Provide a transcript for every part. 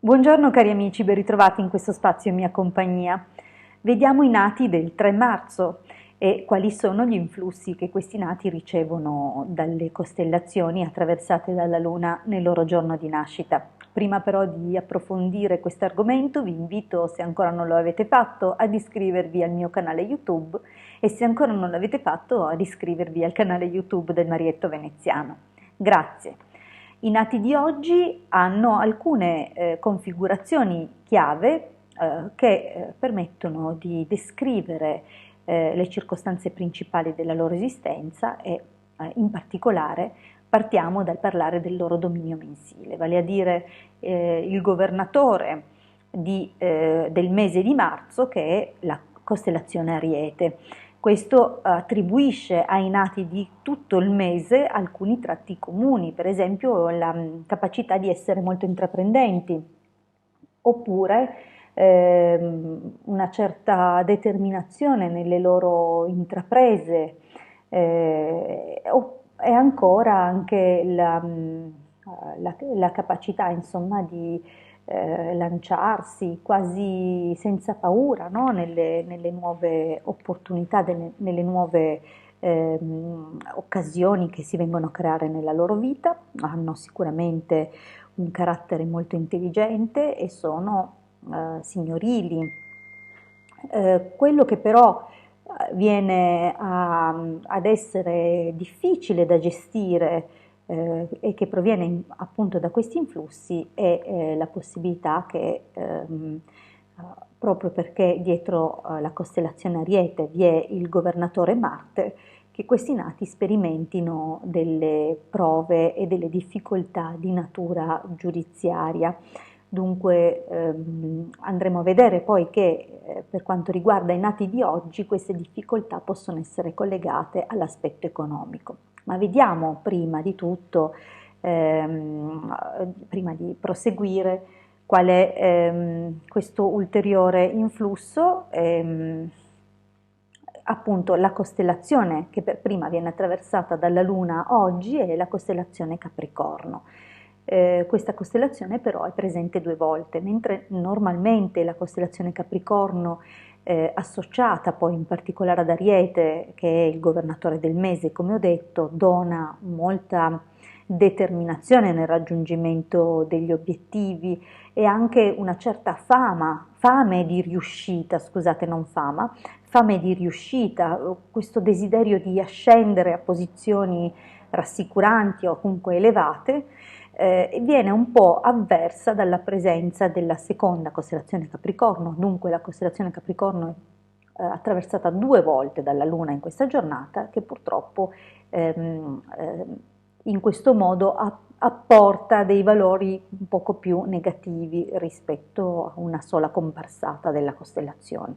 Buongiorno cari amici, ben ritrovati in questo spazio in mia compagnia. Vediamo i nati del 3 marzo e quali sono gli influssi che questi nati ricevono dalle costellazioni attraversate dalla Luna nel loro giorno di nascita. Prima però di approfondire questo argomento vi invito, se ancora non lo avete fatto, ad iscrivervi al mio canale YouTube e se ancora non l'avete fatto ad iscrivervi al canale YouTube del Marietto Veneziano. Grazie. I nati di oggi hanno alcune configurazioni chiave che permettono di descrivere le circostanze principali della loro esistenza e in particolare partiamo dal parlare del loro dominio mensile, vale a dire il governatore del mese di marzo, che è la costellazione Ariete. Questo attribuisce ai nati di tutto il mese alcuni tratti comuni, per esempio la capacità di essere molto intraprendenti, oppure una certa determinazione nelle loro intraprese, e ancora anche la capacità, insomma, di lanciarsi quasi senza paura, no? nelle nuove opportunità, nelle nuove occasioni che si vengono a creare nella loro vita. Hanno sicuramente un carattere molto intelligente e sono signorili. Quello che però viene ad essere difficile da gestire e che proviene appunto da questi influssi è la possibilità che proprio perché dietro la costellazione Ariete vi è il governatore Marte, che questi nati sperimentino delle prove e delle difficoltà di natura giudiziaria. Dunque andremo a vedere poi che per quanto riguarda i nati di oggi queste difficoltà possono essere collegate all'aspetto economico. Ma vediamo prima di tutto, prima di proseguire, qual è questo ulteriore influsso. Appunto la costellazione che per prima viene attraversata dalla Luna oggi è la costellazione Capricorno. Questa costellazione però è presente due volte, mentre normalmente la costellazione Capricorno associata poi in particolare ad Ariete, che è il governatore del mese, come ho detto, dona molta determinazione nel raggiungimento degli obiettivi e anche una certa fame di riuscita, scusate, non fama, fame di riuscita, questo desiderio di ascendere a posizioni rassicuranti o comunque elevate, viene un po' avversa dalla presenza della seconda costellazione Capricorno. Dunque la costellazione Capricorno è attraversata due volte dalla Luna in questa giornata, che purtroppo in questo modo apporta dei valori un poco più negativi rispetto a una sola comparsata della costellazione.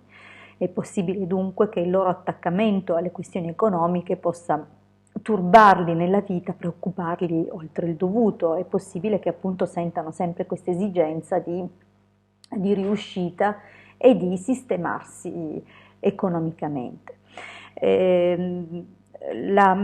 È possibile dunque che il loro attaccamento alle questioni economiche possa turbarli nella vita, preoccuparli oltre il dovuto. È possibile che appunto sentano sempre questa esigenza di riuscita e di sistemarsi economicamente. La,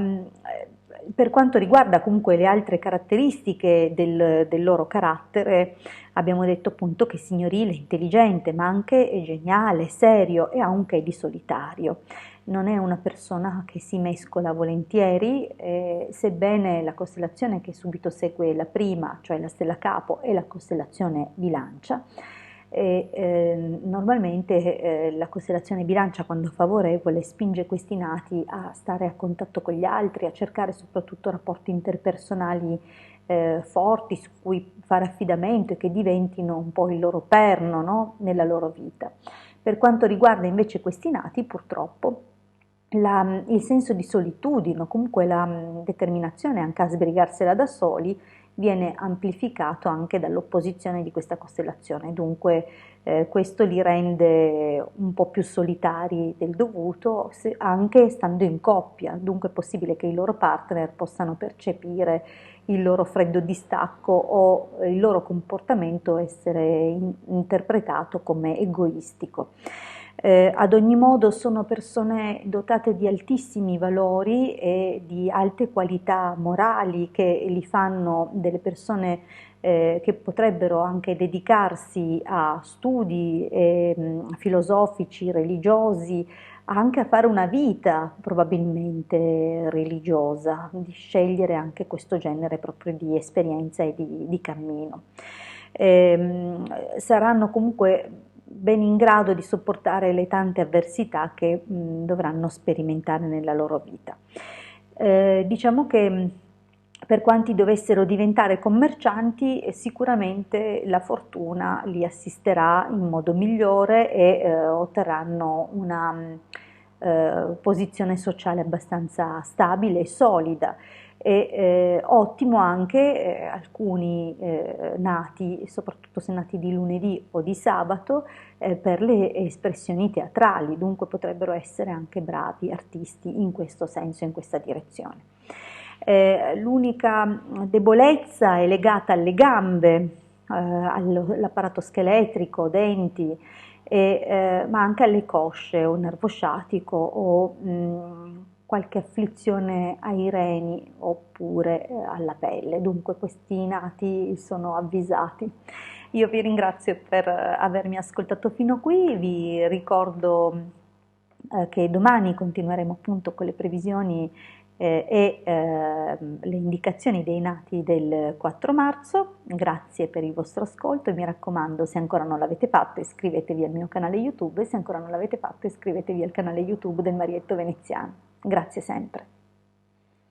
per quanto riguarda comunque le altre caratteristiche del loro carattere, abbiamo detto appunto che è signorile, intelligente, ma anche geniale, serio e ha un che di solitario. Non è una persona che si mescola volentieri, sebbene la costellazione che subito segue la prima, cioè la stella Capo, è la costellazione Bilancia. Normalmente la costellazione Bilancia, quando favorevole, spinge questi nati a stare a contatto con gli altri, a cercare soprattutto rapporti interpersonali forti su cui fare affidamento e che diventino un po' il loro perno, no? Nella loro vita. Per quanto riguarda invece questi nati, purtroppo il senso di solitudine o comunque la determinazione anche a sbrigarsela da soli viene amplificato anche dall'opposizione di questa costellazione, dunque questo li rende un po' più solitari del dovuto, anche stando in coppia, dunque è possibile che i loro partner possano percepire il loro freddo distacco o il loro comportamento essere interpretato come egoistico. Ad ogni modo sono persone dotate di altissimi valori e di alte qualità morali che li fanno delle persone che potrebbero anche dedicarsi a studi filosofici, religiosi, anche a fare una vita probabilmente religiosa, di scegliere anche questo genere proprio di esperienza e di cammino. Saranno comunque ben in grado di sopportare le tante avversità che dovranno sperimentare nella loro vita. Diciamo che per quanti dovessero diventare commercianti, sicuramente la fortuna li assisterà in modo migliore e otterranno una posizione sociale abbastanza stabile e solida. E ottimo anche alcuni nati, soprattutto se nati di lunedì o di sabato, per le espressioni teatrali, dunque potrebbero essere anche bravi artisti in questo senso, in questa direzione. L'unica debolezza è legata alle gambe, all'apparato scheletrico, denti, ma anche alle cosce o nervo sciatico o qualche afflizione ai reni oppure alla pelle. Dunque questi nati sono avvisati. Io vi ringrazio per avermi ascoltato fino a qui, vi ricordo che domani continueremo appunto con le previsioni le indicazioni dei nati del 4 marzo. Grazie per il vostro ascolto e mi raccomando, se ancora non l'avete fatto, iscrivetevi al mio canale YouTube e se ancora non l'avete fatto, iscrivetevi al canale YouTube del Marietto Veneziano. Grazie sempre.